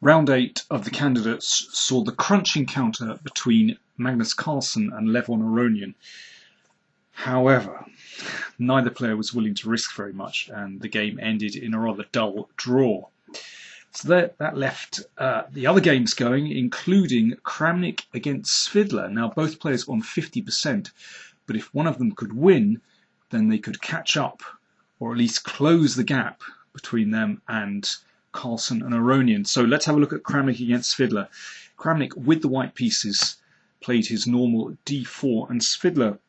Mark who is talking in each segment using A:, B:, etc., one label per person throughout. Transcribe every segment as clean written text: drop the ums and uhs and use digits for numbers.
A: Round 8 of the candidates saw the crunch encounter between Magnus Carlsen and Levon Aronian. However, neither player was willing to risk very much, and the game ended in a rather dull draw. So that left the other games going, including Kramnik against Svidler. Now, both players on 50%, but if one of them could win, then they could catch up, or at least close the gap between them and Carlsen and Aronian. So let's have a look at Kramnik against Svidler. Kramnik, with the white pieces, played his normal d4, and Svidler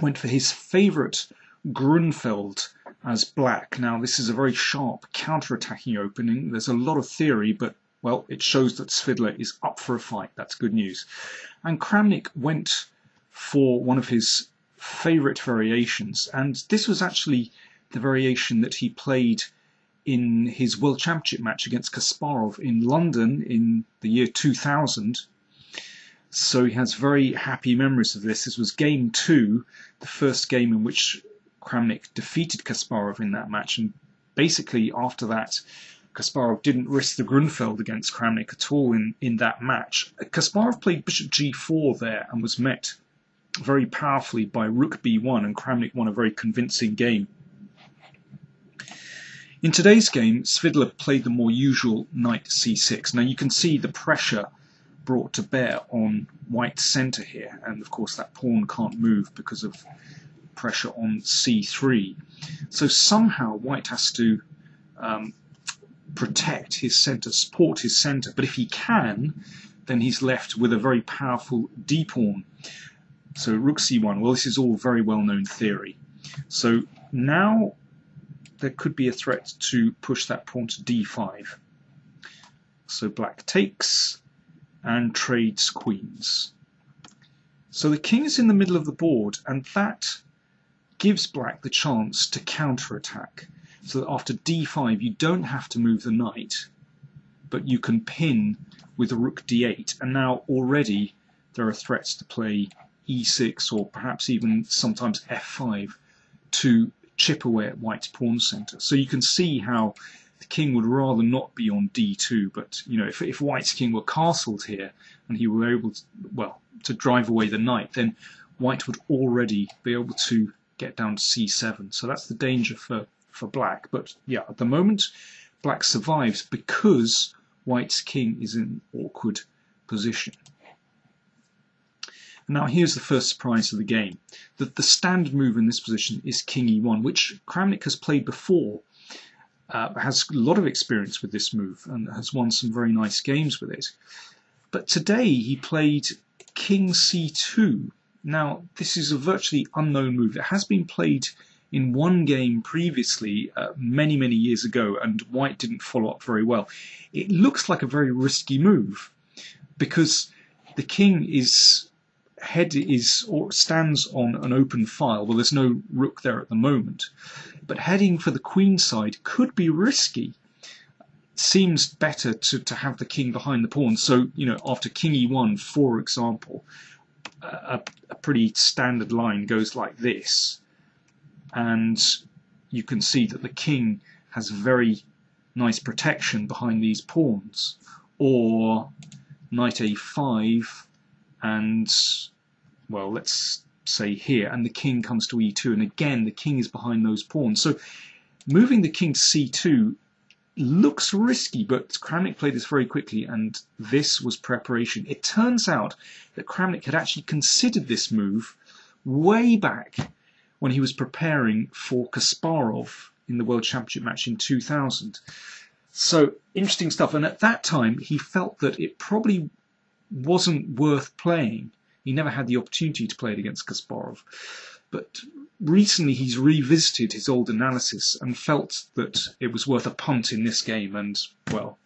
A: went for his favourite Grunfeld as black. Now, this is a very sharp counter-attacking opening. There's a lot of theory, but, well, it shows that Svidler is up for a fight. That's good news. And Kramnik went for one of his favourite variations, and this was actually the variation that he played in his World Championship match against Kasparov in London in the year 2000. So he has very happy memories of this. This was game 2, the first game in which Kramnik defeated Kasparov in that match. And basically after that, Kasparov didn't risk the Grunfeld against Kramnik at all in that match. Kasparov played bishop g4 there and was met very powerfully by rook b1, and Kramnik won a very convincing game. In today's game, Svidler played the more usual knight c6. Now you can see the pressure brought to bear on white's centre here, and of course that pawn can't move because of pressure on c3. So somehow white has to protect his centre, support his centre, but if he can, then he's left with a very powerful d-pawn. So rook c1, well, this is all very well-known theory. So now there could be a threat to push that pawn to d5. So black takes and trades queens. So the king is in the middle of the board, and that gives black the chance to counterattack. So that after d5 you don't have to move the knight, but you can pin with rook d8, and now already there are threats to play e6 or perhaps even sometimes f5 to chip away at white's pawn centre. So you can see how the king would rather not be on d2, but you know, if white's king were castled here and he were able to, well, to drive away the knight, then white would already be able to get down to c7. So that's the danger for black. But yeah, at the moment black survives because white's king is in an awkward position. Now here's the first surprise of the game. The standard move in this position is king e1, which Kramnik has played before, has a lot of experience with this move and has won some very nice games with it. But today he played king c2. Now this is a virtually unknown move. It has been played in one game previously, many years ago, and white didn't follow up very well. It looks like a very risky move because the king stands on an open file. Well, there's no rook there at the moment, but heading for the queen side could be risky. It seems better to have the king behind the pawn. So, you know, after king e1, for example, a pretty standard line goes like this, and you can see that the king has very nice protection behind these pawns. Or knight a5, and, well, let's say here, and the king comes to e2, and again the king is behind those pawns. So moving the king to c2 looks risky, but Kramnik played this very quickly, and this was preparation. It turns out that Kramnik had actually considered this move way back when he was preparing for Kasparov in the World Championship match in 2000. So interesting stuff, and at that time he felt that it probably wasn't worth playing. He never had the opportunity to play it against Kasparov. But recently he's revisited his old analysis and felt that it was worth a punt in this game, and, well,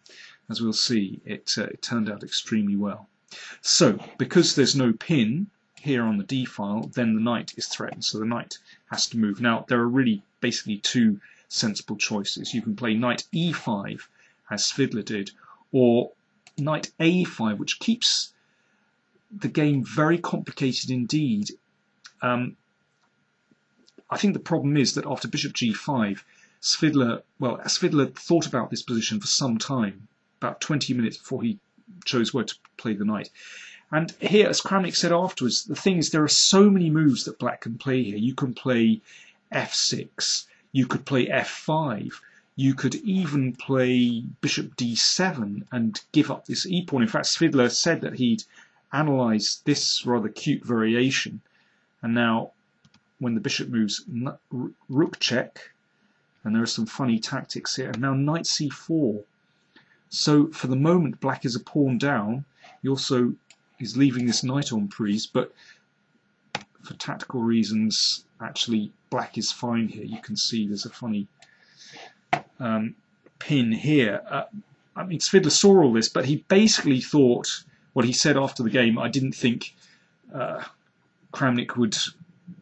A: as we'll see, it turned out extremely well. So, because there's no pin here on the d-file, then the knight is threatened, so the knight has to move. Now, there are really basically two sensible choices. You can play knight e5, as Svidler did, or knight a5, which keeps the game very complicated indeed. I think the problem is that after bishop g5, Svidler thought about this position for some time, about 20 minutes before he chose where to play the knight. And here, as Kramnik said afterwards, the thing is there are so many moves that black can play here. You can play f6, you could play f5, you could even play bishop d7 and give up this e-pawn. In fact, Svidler said that he'd analysed this rather cute variation. And now, when the bishop moves, rook check, and there are some funny tactics here. And now knight c4. So for the moment, black is a pawn down. He also is leaving this knight on prise, but for tactical reasons, actually, black is fine here. You can see there's a funny pin here. I mean, Svidler saw all this, but he basically thought, what he said after the game, I didn't think Kramnik would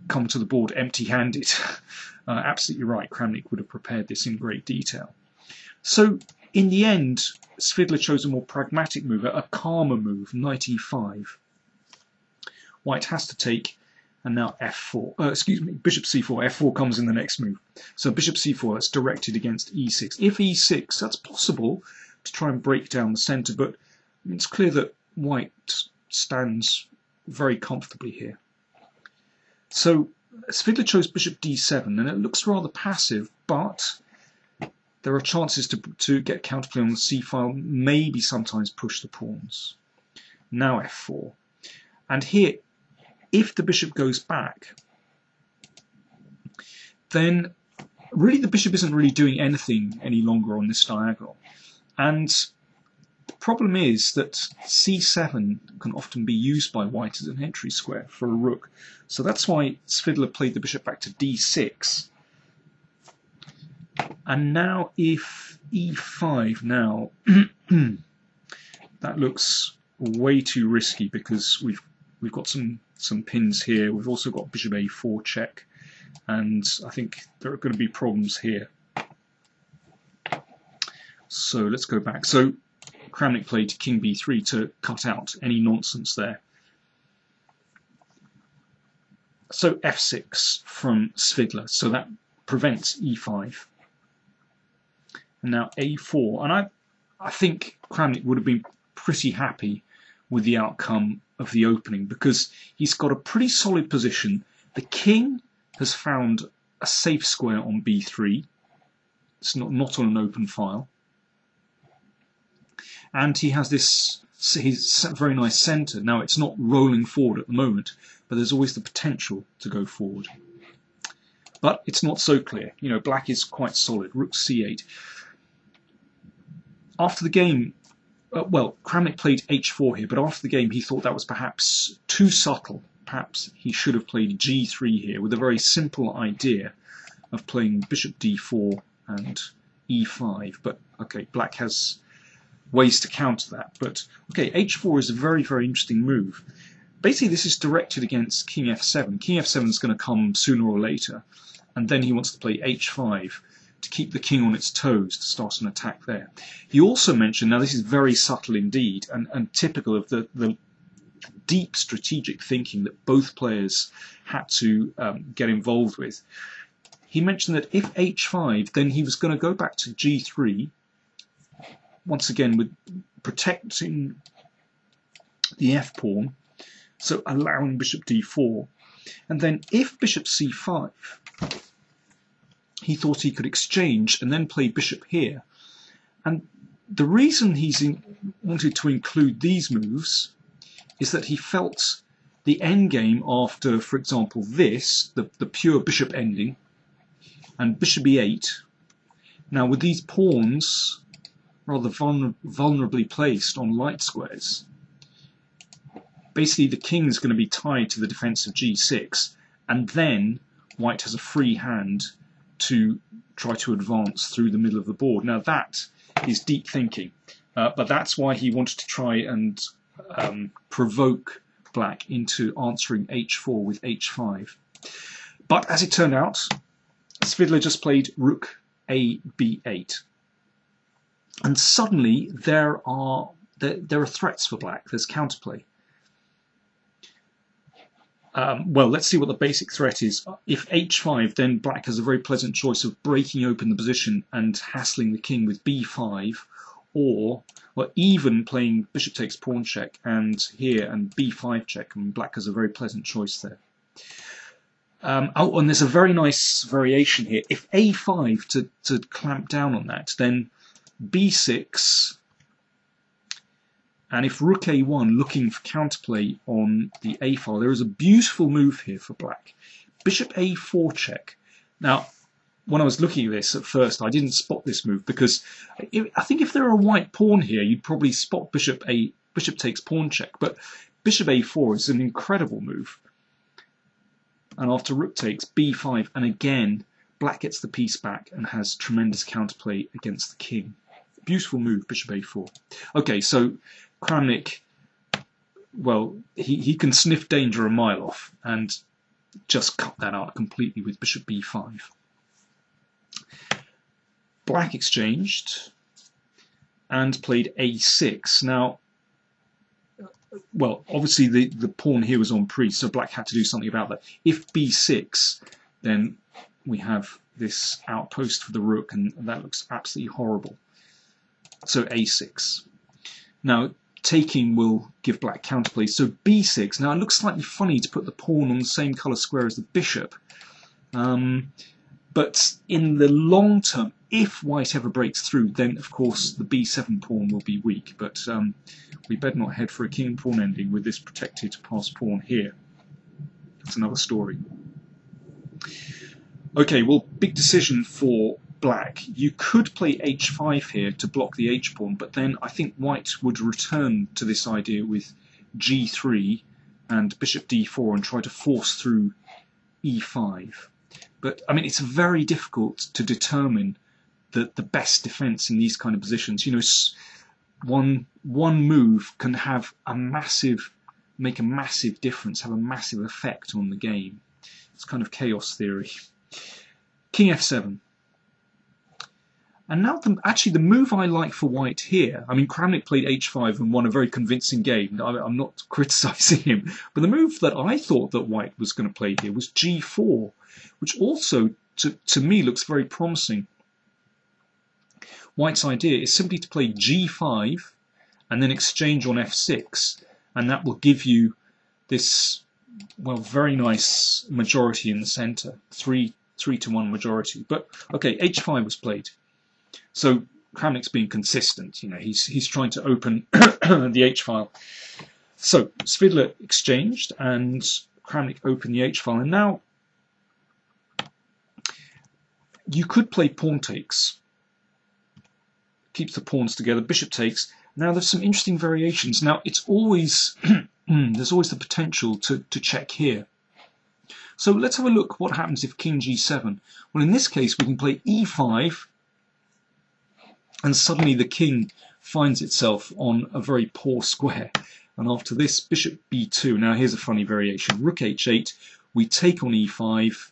A: come to the board empty-handed. Absolutely right, Kramnik would have prepared this in great detail. So, in the end, Svidler chose a more pragmatic move, a calmer move, knight e5. White has to take, and now f4. Excuse me, bishop c4. f4 comes in the next move. So bishop c4, that's directed against e6. If e6, that's possible to try and break down the centre, but it's clear that white stands very comfortably here. So Svidler chose bishop d7, and it looks rather passive, but there are chances to get counterplay on the c-file, maybe sometimes push the pawns. Now f4. And here, if the bishop goes back, then really the bishop isn't really doing anything any longer on this diagonal. And the problem is that c7 can often be used by white as an entry square for a rook. So that's why Svidler played the bishop back to d6. And now if e5 now, that looks way too risky because we've got some pins here. We've also got bishop a4 check, and I think there are going to be problems here. So let's go back. So Kramnik played king b3 to cut out any nonsense there. So f6 from Svidler, so that prevents e5. And now a4, and I think Kramnik would have been pretty happy with the outcome of the opening because he's got a pretty solid position. The king has found a safe square on b3. It's not on an open file. And he has his very nice centre. Now it's not rolling forward at the moment, but there's always the potential to go forward. But it's not so clear. You know, black is quite solid. Rook c8. After the game, well, Kramnik played h4 here, but after the game he thought that was perhaps too subtle. Perhaps he should have played g3 here with a very simple idea of playing bishop d4 and e5. But okay, black has ways to counter that. But okay, h4 is a very, very interesting move. Basically, this is directed against king f7. King f7 is going to come sooner or later, and then he wants to play h5 to keep the king on its toes to start an attack there. He also mentioned, now this is very subtle indeed, and typical of the deep strategic thinking that both players had to get involved with. He mentioned that if h5, then he was going to go back to g3, once again with protecting the f-pawn, so allowing bishop d4, and then if bishop c5, he thought he could exchange and then play bishop here. And the reason he's wanted to include these moves is that he felt the endgame after, for example, this, the pure bishop ending, and bishop e8. Now with these pawns rather vulnerably placed on light squares, basically the king is going to be tied to the defense of g6, and then white has a free hand to try to advance through the middle of the board. Now that is deep thinking, but that's why he wanted to try and provoke black into answering h4 with h5. But as it turned out, Svidler just played rook a b8, and suddenly there are threats for black. There's counterplay. Well, let's see what the basic threat is. If h5, then black has a very pleasant choice of breaking open the position and hassling the king with b5, or Well, even playing bishop takes pawn check and here and b5 check, and black has a very pleasant choice there. Oh, and there's a very nice variation here. If a5 to clamp down on that, then b6, and if rook a1 looking for counterplay on the a file, there is a beautiful move here for black. Bishop a4 check. Now, when I was looking at this at first, I didn't spot this move because I think if there were a white pawn here, you'd probably spot bishop takes pawn check. But bishop a4 is an incredible move. And after rook takes b5, and again, black gets the piece back and has tremendous counterplay against the king. Beautiful move, bishop a4. Okay, so Kramnik, well, he can sniff danger a mile off and just cut that out completely with bishop b5. Black exchanged and played a6. Now, well, obviously the pawn here was on pre, so black had to do something about that. If b6, then we have this outpost for the rook, and that looks absolutely horrible. So a6. Now, taking will give black counterplay, so b6. Now, it looks slightly funny to put the pawn on the same colour square as the bishop, but in the long term, if white ever breaks through, then of course the b7 pawn will be weak, but we better not head for a king pawn ending with this protected passed pawn here. That's another story. Okay, well, big decision for black. You could play h5 here to block the h pawn, but then I think white would return to this idea with g3 and bishop d4 and try to force through e5. But I mean, it's very difficult to determine the best defense in these kind of positions. You know, one move can have make a massive difference, have a massive effect on the game. It's kind of chaos theory. King f7. And now, actually, the move I like for white here, I mean, Kramnik played h5 and won a very convincing game. I'm not criticising him. But the move that I thought that white was going to play here was g4, which also, to me, looks very promising. White's idea is simply to play g5 and then exchange on f6, and that will give you this, well, very nice majority in the centre, 3-to-1 majority. But okay, h5 was played. So Kramnik's being consistent, you know, he's trying to open the H file. So Svidler exchanged and Kramnik opened the H file, and now you could play pawn takes. Keeps the pawns together, bishop takes. Now there's some interesting variations. Now it's always there's always the potential to check here. So let's have a look what happens if king g7. Well, in this case we can play e5, and suddenly the king finds itself on a very poor square. And after this, bishop b2. Now here's a funny variation. Rook h8, we take on e5,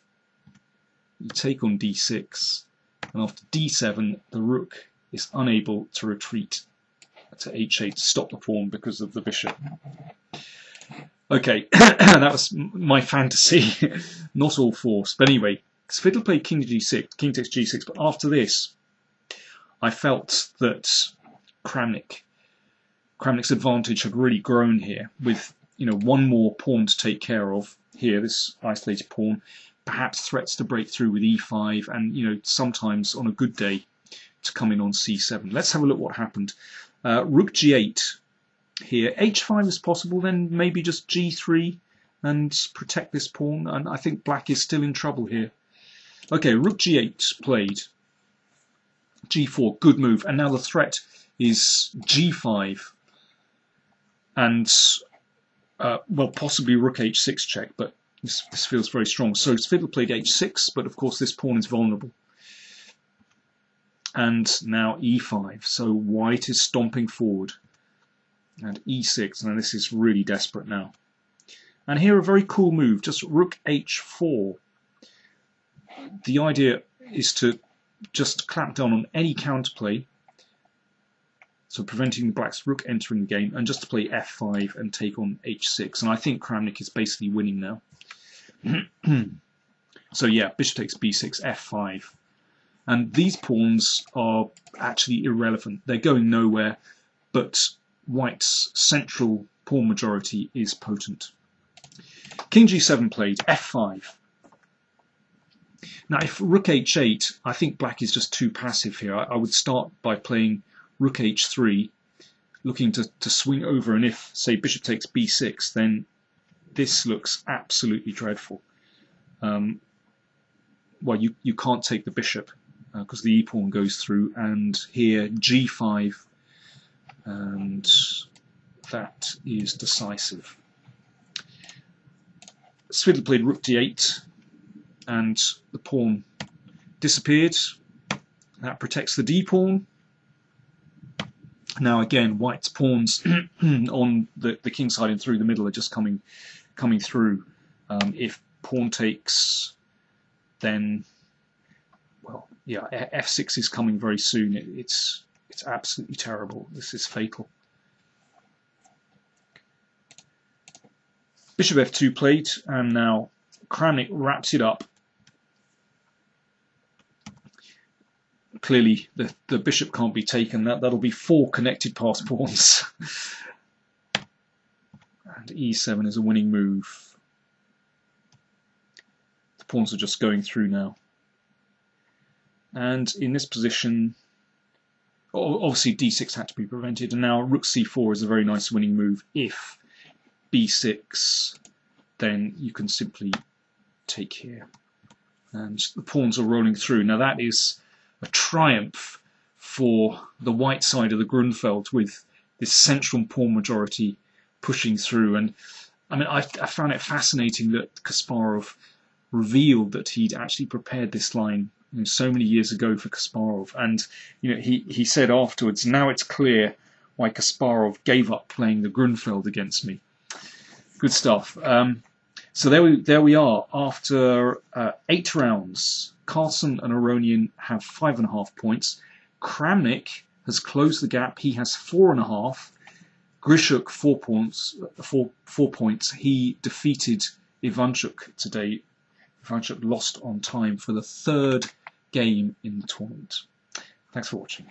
A: we take on d6, and after d7, the rook is unable to retreat to h8 to stop the pawn because of the bishop. Okay, that was my fantasy, not all forced. But anyway, Svidler played king to g6, king takes g6, but after this, I felt that Kramnik's advantage had really grown here, with, you know, one more pawn to take care of here, this isolated pawn, perhaps threats to break through with e5, and, you know, sometimes on a good day to come in on c7. Let's have a look what happened. Rook g8 here. h5 is possible, then maybe just g3 and protect this pawn, and I think black is still in trouble here. Okay, rook g8 played. g4, good move, and now the threat is g5 and well, possibly rook h6 check, but this feels very strong. So Svidler played h6, but of course this pawn is vulnerable. And now e5, so white is stomping forward, and e6. Now this is really desperate now. And here a very cool move, just rook h4. The idea is to just clamp down on any counterplay, so preventing the black's rook entering the game, and just to play f5 and take on h6. And I think Kramnik is basically winning now. So yeah, bishop takes b6, f5. And these pawns are actually irrelevant. They're going nowhere. but White's central pawn majority is potent. King g7 played, f5. Now, if rook h8, I think black is just too passive here. I would start by playing rook h3, looking to swing over, and if, say, bishop takes b6, then this looks absolutely dreadful. Well, you can't take the bishop because the e-pawn goes through, and here g5, and that is decisive. Svidler played rook d8, and the pawn disappeared. That protects the d-pawn. Now again, White's pawns on the king side and through the middle are just coming through. If pawn takes, then, well, yeah, f6 is coming very soon. It's absolutely terrible. This is fatal. Bishop f2 played, and now Kramnik wraps it up. Clearly, the bishop can't be taken. That'll be 4 connected pass pawns. And e7 is a winning move. The pawns are just going through now. And in this position, obviously d6 had to be prevented, and now rook c4 is a very nice winning move. If b6, then you can simply take here. And the pawns are rolling through. Now that is a triumph for the white side of the Grunfeld, with this central pawn majority pushing through. And I mean, I found it fascinating that Kasparov revealed that he'd actually prepared this line, you know, so many years ago for Kasparov. And you know, he said afterwards, "Now it's clear why Kasparov gave up playing the Grunfeld against me." Good stuff. So there we are. After 8 rounds, Carlsen and Aronian have 5.5 points. Kramnik has closed the gap. He has 4.5. Grishuk 4 points. 4 points. He defeated Ivanchuk today. Ivanchuk lost on time for the 3rd game in the tournament. Thanks for watching.